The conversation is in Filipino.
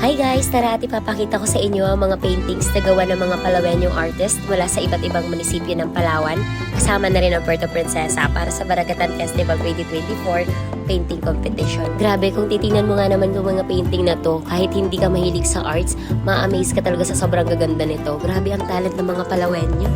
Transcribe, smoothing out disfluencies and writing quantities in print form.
Hi guys! Tara at ipapakita ko sa inyo ang mga paintings na gawa ng mga Palaweñong artist mula sa iba't ibang munisipyo ng Palawan. Kasama na rin ang Puerto Princesa para sa Baragatan Festival 2024 Painting Competition. Grabe, kung titingnan mo nga naman yung mga painting na to, kahit hindi ka mahilig sa arts, ma-amaze ka talaga sa sobrang gaganda nito. Grabe ang talent ng mga Palaweño.